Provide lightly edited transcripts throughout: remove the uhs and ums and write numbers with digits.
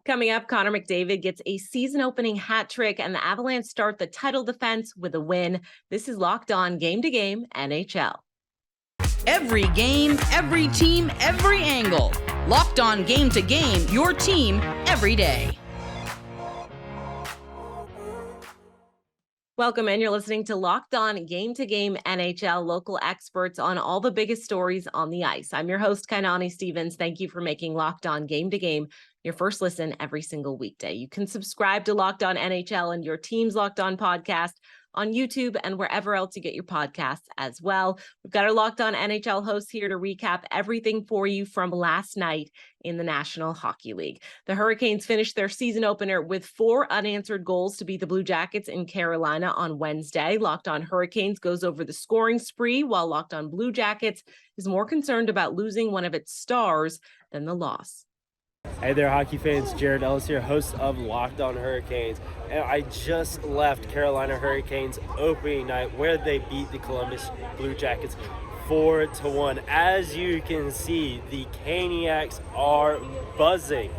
Coming up, Connor McDavid gets a season-opening hat trick, and the Avalanche start the title defense with a win. This is Locked On Game to Game NHL. Every game, every team, every angle. Locked On Game to Game, your team every day. Welcome in. You're listening to Locked On Game to Game NHL, local experts on all the biggest stories on the ice. I'm your host, Kainani Stevens. Thank you for making Locked On Game to Game your first listen every single weekday. You can subscribe to Locked On NHL and your team's Locked On podcast on YouTube and wherever else you get your podcasts as well. We've got our Locked On NHL hosts here to recap everything for you from last night in the National Hockey League. The Hurricanes finished their season opener with 4 unanswered goals to beat the Blue Jackets in Carolina on Wednesday. Locked On Hurricanes goes over the scoring spree, while Locked On Blue Jackets is more concerned about losing one of its stars than the loss. Hey there, hockey fans. Jared Ellis here, host of Locked On Hurricanes. And I just left Carolina Hurricanes opening night where they beat the Columbus Blue Jackets 4-1. As you can see, the Caniacs are buzzing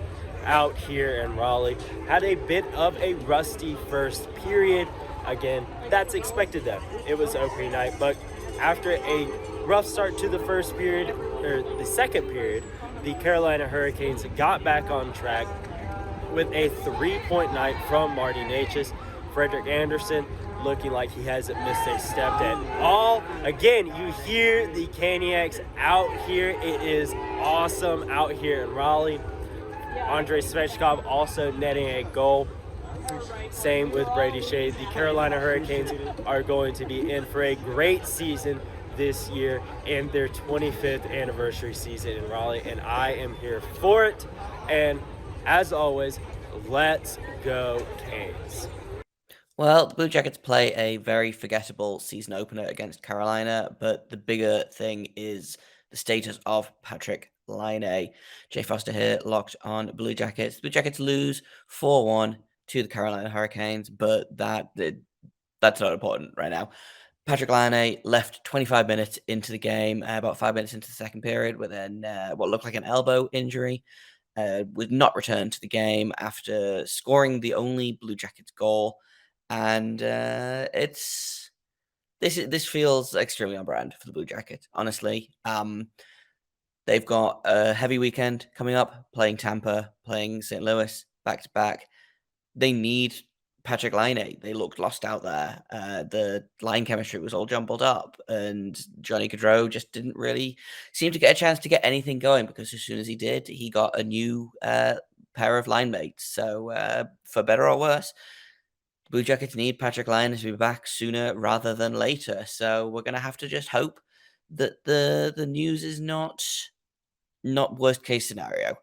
out here in Raleigh. Had a bit of a rusty first period. Again, that's expected though. It was opening night, but after a rough start to the first period, or the second period, the Carolina Hurricanes got back on track with a 3-point night from Marty Necas. Frederik Andersen looking like he hasn't missed a step at all. Again, you hear the Caniacs out here. It is awesome out here in Raleigh. Andrei Svechnikov also netting a goal. Same with Brady Shea. The Carolina Hurricanes are going to be in for a great season this year and their 25th anniversary season in Raleigh, and I am here for it. And as always, let's go Canes. Well, the Blue Jackets play a very forgettable season opener against Carolina, but the bigger thing is the status of Patrik Laine. Jay Foster here, Locked On Blue Jackets. The Blue Jackets lose 4-1 to the Carolina Hurricanes, but that's not important right now. Patrik Laine left 25 minutes into the game, about 5 minutes into the second period, with what looked like an elbow injury. Was not returned to the game after scoring the only Blue Jackets goal, and this feels extremely on brand for the Blue Jackets. Honestly, they've got a heavy weekend coming up, playing Tampa, playing St. Louis back to back. They need Patrik Laine. They looked lost out there. The line chemistry was all jumbled up, and Johnny Gaudreau just didn't really seem to get a chance to get anything going, because as soon as he did, he got a new pair of line mates. So for better or worse, Blue Jackets need Patrik Laine to be back sooner rather than later. So we're going to have to just hope that the news is not worst case scenario.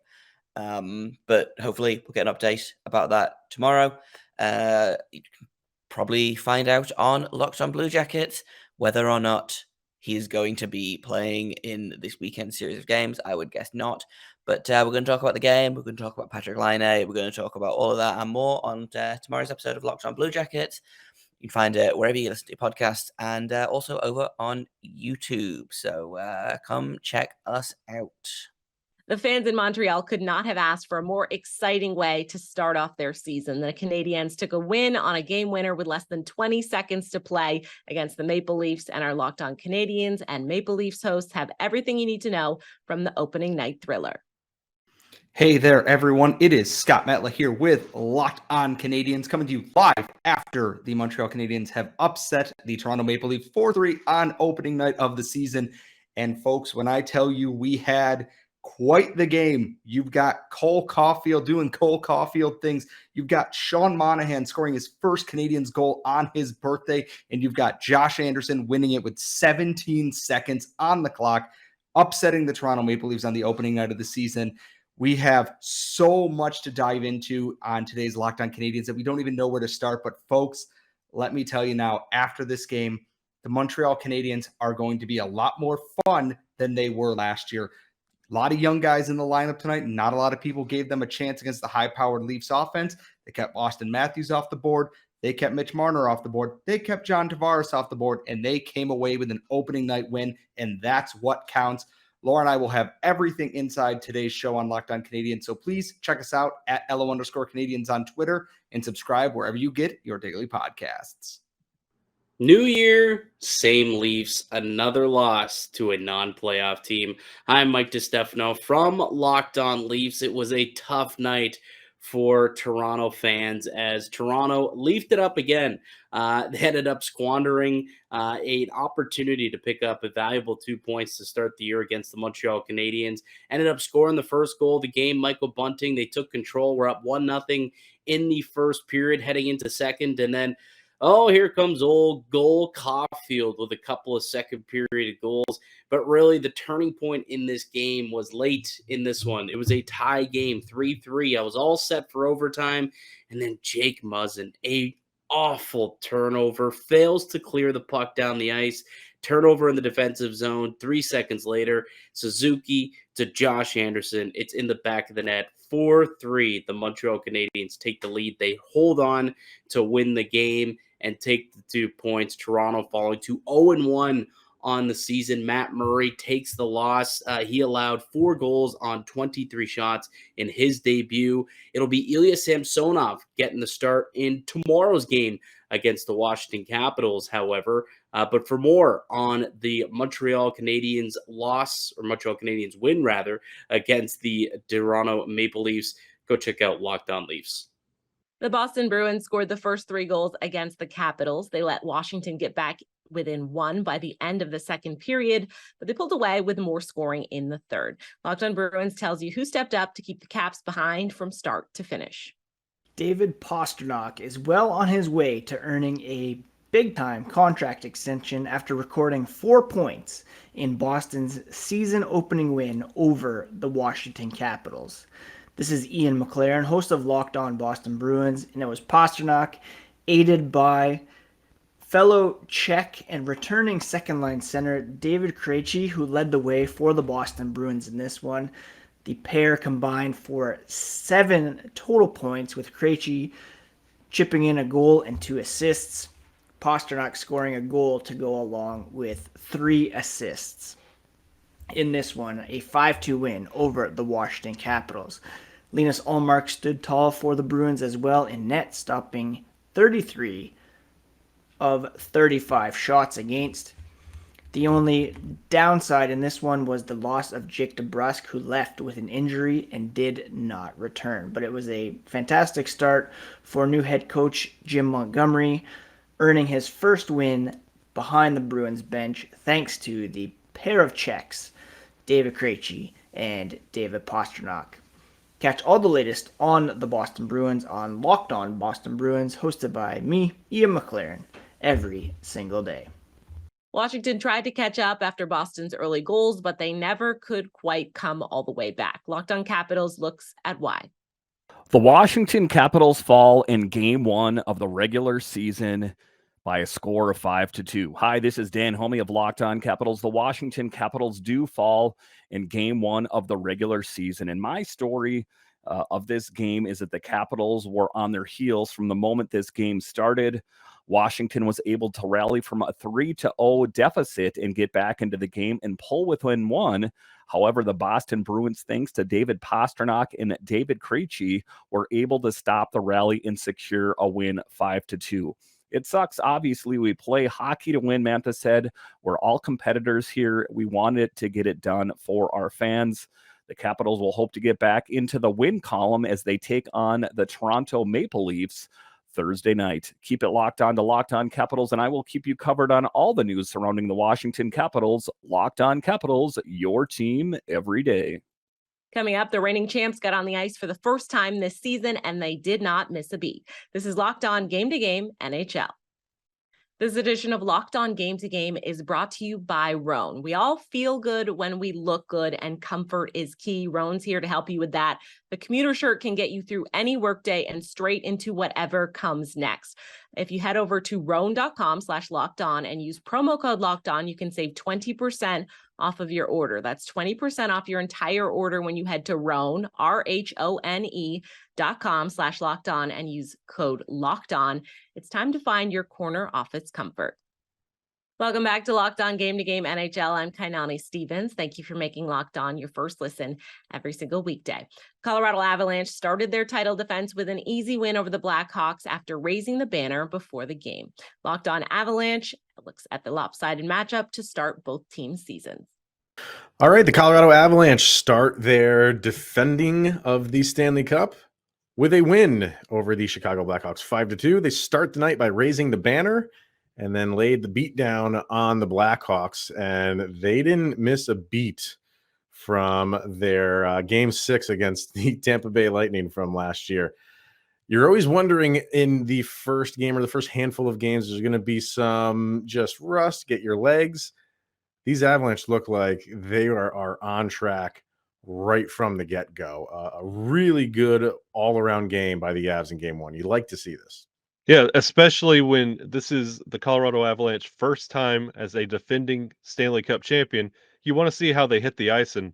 But hopefully we'll get an update about that tomorrow. You can probably find out on Locked On Blue Jackets whether or not he's going to be playing in this weekend series of games. I would guess not. But we're going to talk about the game. We're going to talk about Patrik Laine. We're going to talk about all of that and more on tomorrow's episode of Locked On Blue Jackets. You can find it wherever you listen to your podcasts, and also over on YouTube. So come check us out. The fans in Montreal could not have asked for a more exciting way to start off their season. The Canadiens took a win on a game winner with less than 20 seconds to play against the Maple Leafs, and our Locked On Canadiens and Maple Leafs hosts have everything you need to know from the opening night thriller. Hey there, everyone. It is Scott Metla here with Locked On Canadiens, coming to you live after the Montreal Canadiens have upset the Toronto Maple Leafs 4-3 on opening night of the season. And folks, when I tell you we had quite the game, you've got Cole Caulfield doing Cole Caulfield things. You've got Sean Monahan scoring his first Canadiens goal on his birthday. And you've got Josh Anderson winning it with 17 seconds on the clock, upsetting the Toronto Maple Leafs on the opening night of the season. We have so much to dive into on today's Locked On Canadiens that we don't even know where to start. But folks, let me tell you now, after this game, the Montreal Canadiens are going to be a lot more fun than they were last year. A lot of young guys in the lineup tonight. Not a lot of people gave them a chance against the high-powered Leafs offense. They kept Austin Matthews off the board. They kept Mitch Marner off the board. They kept John Tavares off the board, and they came away with an opening night win, and that's what counts. Laura and I will have everything inside today's show on Locked On Canadiens. So please check us out at @LO_Canadiens on Twitter and subscribe wherever you get your daily podcasts. New year, same Leafs, another loss to a non-playoff team. I'm Mike DiStefano from Locked On Leafs. It was a tough night for Toronto fans as Toronto leafed it up again. They ended up squandering an opportunity to pick up a valuable 2 points to start the year against the Montreal Canadiens. Ended up scoring the first goal of the game. Michael Bunting, they took control. We're up 1-0 in the first period heading into second. And then here comes old goal Caulfield with a couple of second period goals. But really, the turning point in this game was late in this one. It was a tie game, 3-3. I was all set for overtime. And then Jake Muzzin, a awful turnover, fails to clear the puck down the ice. Turnover in the defensive zone. 3 seconds later, Suzuki to Josh Anderson. It's in the back of the net. 4-3. The Montreal Canadiens take the lead. They hold on to win the game and take the 2 points. Toronto falling to 0-1 on the season. Matt Murray takes the loss. He allowed 4 goals on 23 shots in his debut. It'll be Ilya Samsonov getting the start in tomorrow's game against the Washington Capitals, however. But for more on the Montreal Canadiens win, against the Toronto Maple Leafs, go check out Locked On Leafs. The Boston Bruins scored the first 3 goals against the Capitals. They let Washington get back within 1 by the end of the second period, but they pulled away with more scoring in the third. Locked On Bruins tells you who stepped up to keep the Caps behind from start to finish. David Pastrnak is well on his way to earning a big-time contract extension after recording 4 points in Boston's season-opening win over the Washington Capitals. This is Ian McLaren, host of Locked On Boston Bruins, and it was Pastrnak, aided by fellow Czech and returning second-line center David Krejci, who led the way for the Boston Bruins in this one. The pair combined for 7 total points, with Krejci chipping in a goal and 2 assists. Pastrnak scoring a goal to go along with 3 assists. In this one, a 5-2 win over the Washington Capitals. Linus Ullmark stood tall for the Bruins as well in net, stopping 33 of 35 shots against. The only downside in this one was the loss of Jake DeBrusk, who left with an injury and did not return. But it was a fantastic start for new head coach Jim Montgomery, earning his first win behind the Bruins bench thanks to the pair of Czechs, David Krejci and David Pastrnak. Catch all the latest on the Boston Bruins on Locked On Boston Bruins, hosted by me, Ian McLaren, every single day. Washington tried to catch up after Boston's early goals, but they never could quite come all the way back. Locked On Capitals looks at why. The Washington Capitals fall in Game 1 of the regular season by a score of 5-2. Hi, this is Dan Homey of Locked On Capitals. The Washington Capitals do fall in Game 1 of the regular season. And my story of this game is that the Capitals were on their heels from the moment this game started. Washington was able to rally from a 3-0 deficit and get back into the game and pull within 1. However, the Boston Bruins, thanks to David Pastrnak and David Krejci, were able to stop the rally and secure a win 5-2. It sucks. Obviously, we play hockey to win, Mantha said. We're all competitors here. We wanted to get it done for our fans. The Capitals will hope to get back into the win column as they take on the Toronto Maple Leafs Thursday night. Keep it locked on to Locked On Capitals, and I will keep you covered on all the news surrounding the Washington Capitals. Locked On Capitals, your team every day. Coming up, the reigning champs got on the ice for the first time this season, and they did not miss a beat. This is Locked On Game to Game NHL. This edition of Locked On Game to Game is brought to you by Roan. We all feel good when we look good, and comfort is key. Roan's here to help you with that. The commuter shirt can get you through any workday and straight into whatever comes next. If you head over to roan.com/lockedon and use promo code LOCKEDON, you can save 20% off of your order. That's 20% off your entire order when you head to Roan, RHONE.com/lockedon and use code LOCKEDON. It's time to find your corner office comfort. Welcome back to Locked On Game to Game NHL. I'm Kainani Stevens. Thank you for making Locked On your first listen every single weekday. Colorado Avalanche started their title defense with an easy win over the Blackhawks after raising the banner before the game. Locked On Avalanche looks at the lopsided matchup to start both teams' seasons. All right, the Colorado Avalanche start their defending of the Stanley Cup with a win over the Chicago Blackhawks 5-2. They start the night by raising the banner and then laid the beat down on the Blackhawks, and they didn't miss a beat from their Game 6 against the Tampa Bay Lightning from last year. You're always wondering in the first game or the first handful of games, there's going to be some just rust, get your legs. These Avalanche look like they are on track right from the get-go. A really good all-around game by the Avs in Game 1. You like to see this. Yeah, especially when this is the Colorado Avalanche first time as a defending Stanley Cup champion. You want to see how they hit the ice and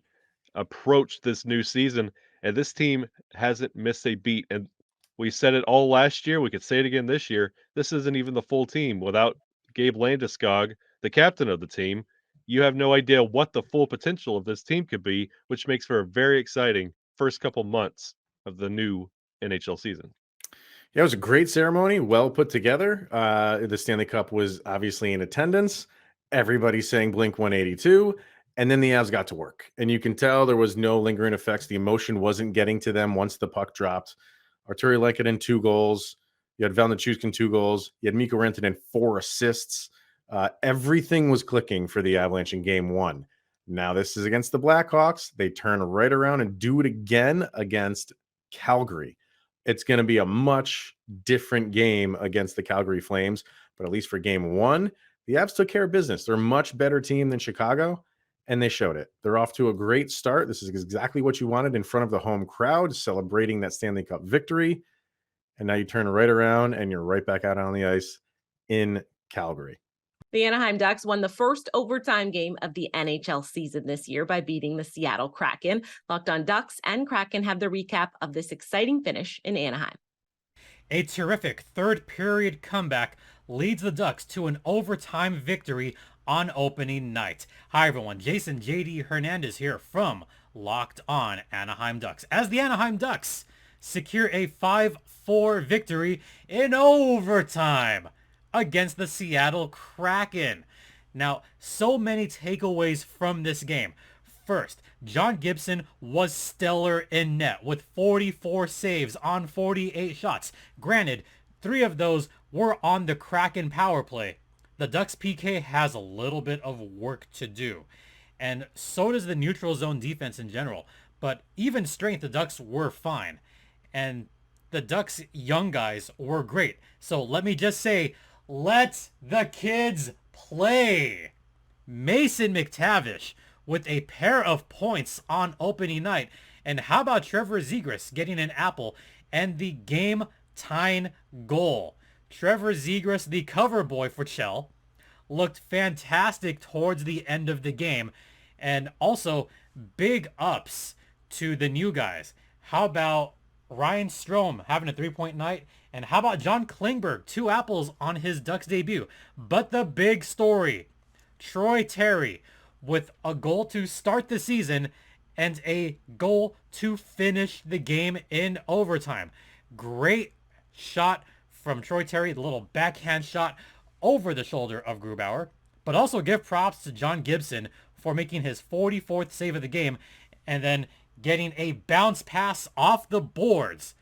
approach this new season. And this team hasn't missed a beat. And we said it all last year. We could say it again this year. This isn't even the full team without Gabe Landeskog, the captain of the team. You have no idea what the full potential of this team could be, which makes for a very exciting first couple months of the new NHL season. Yeah, it was a great ceremony, well put together. The Stanley Cup was obviously in attendance. Everybody sang Blink 182, and then the Avs got to work. And you can tell there was no lingering effects. The emotion wasn't getting to them once the puck dropped. Arturi Lehkonen 2 goals. You had Val Nichushkin 2 goals. You had Mikko Rantanen 4 assists. Everything was clicking for the Avalanche in Game 1. Now this is against the Blackhawks. They turn right around and do it again against Calgary. It's going to be a much different game against the Calgary Flames, but at least for Game 1, the Avs took care of business. They're a much better team than Chicago, and they showed it. They're off to a great start. This is exactly what you wanted in front of the home crowd, celebrating that Stanley Cup victory. And now you turn right around, and you're right back out on the ice in Calgary. The Anaheim Ducks won the first overtime game of the NHL season this year by beating the Seattle Kraken. Locked On Ducks and Kraken have the recap of this exciting finish in Anaheim. A terrific third period comeback leads the Ducks to an overtime victory on opening night. Hi everyone, Jason JD Hernandez here from Locked On Anaheim Ducks. As the Anaheim Ducks secure a 5-4 victory in overtime against the Seattle Kraken. Now, so many takeaways from this game. First, John Gibson was stellar in net with 44 saves on 48 shots. Granted, 3 of those were on the Kraken power play. The Ducks PK has a little bit of work to do, and so does the neutral zone defense in general. But even strength, the Ducks were fine, and the Ducks young guys were great. So let me just say, let the kids play. Mason McTavish with a pair of points on opening night. And how about Trevor Zegras getting an apple and the game-tying goal? Trevor Zegras, the cover boy for Chell, looked fantastic towards the end of the game. And also, big ups to the new guys. How about Ryan Strome having a 3-point night? And how about John Klingberg, 2 apples on his Ducks debut? But the big story, Troy Terry with a goal to start the season and a goal to finish the game in overtime. Great shot from Troy Terry, the little backhand shot over the shoulder of Grubauer. But also give props to John Gibson for making his 44th save of the game and then getting a bounce pass off the boards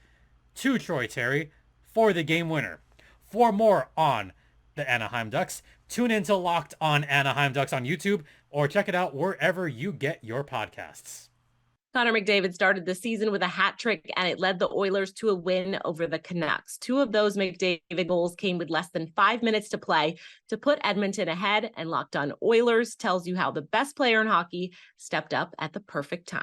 to Troy Terry for the game winner. For more on the Anaheim Ducks, tune into Locked On Anaheim Ducks on YouTube or check it out wherever you get your podcasts. Connor McDavid started the season with a hat trick, and it led the Oilers to a win over the Canucks. 2 of those McDavid goals came with less than 5 minutes to play to put Edmonton ahead, and Locked On Oilers tells you how the best player in hockey stepped up at the perfect time.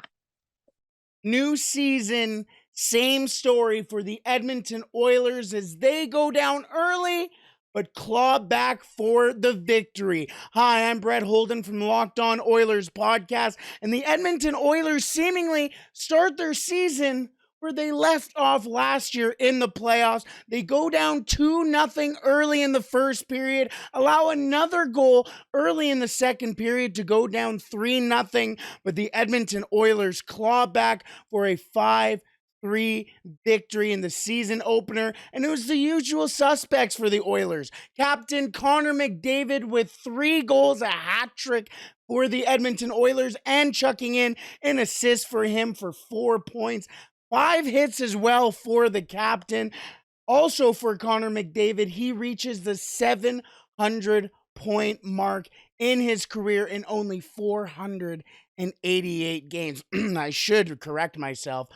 New season, same story for the Edmonton Oilers as they go down early, but claw back for the victory. Hi, I'm Brett Holden from the Locked On Oilers podcast, and the Edmonton Oilers seemingly start their season where they left off last year in the playoffs. They go down 2-0 early in the first period, allow another goal early in the second period to go down 3-0, but the Edmonton Oilers claw back for a 5-3 victory in the season opener, and it was the usual suspects for the Oilers. Captain Connor McDavid with 3 goals, a hat trick for the Edmonton Oilers, and chucking in an assist for him for 4 points. 5 hits as well for the captain. Also for Connor McDavid, he reaches the 700-point mark in his career in only 488 games. I should correct myself.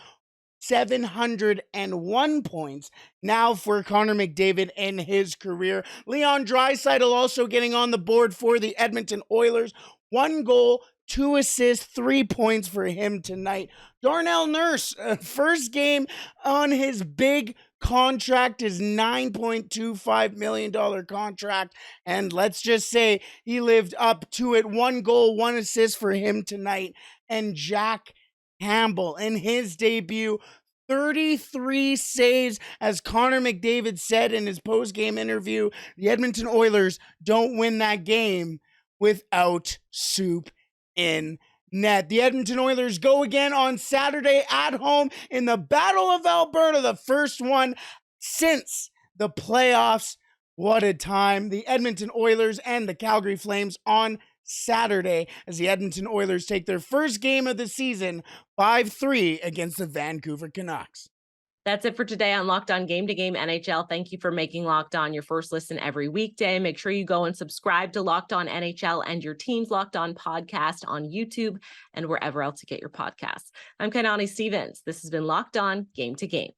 701 points now for Connor McDavid in his career. Leon Draisaitl also getting on the board for the Edmonton Oilers. 1 goal, 2 assists, 3 points for him tonight. Darnell Nurse, first game on his big contract, his $9.25 million contract. And let's just say he lived up to it. 1 goal, 1 assist for him tonight. And Jack Campbell in his debut, 33 saves. As Connor McDavid said in his post-game interview, the Edmonton Oilers don't win that game without soup in net. The Edmonton Oilers go again on Saturday at home in the Battle of Alberta, the first one since the playoffs. What a time. The Edmonton Oilers and the Calgary Flames on Saturday as the Edmonton Oilers take their first game of the season 5-3 against the Vancouver Canucks. That's it for today on Locked On Game to Game NHL. Thank you for making Locked On your first listen every weekday. Make sure you go and subscribe to Locked On NHL and your team's Locked On podcast on YouTube and wherever else you get your podcasts. I'm Kainani Stevens. This has been Locked On Game to Game.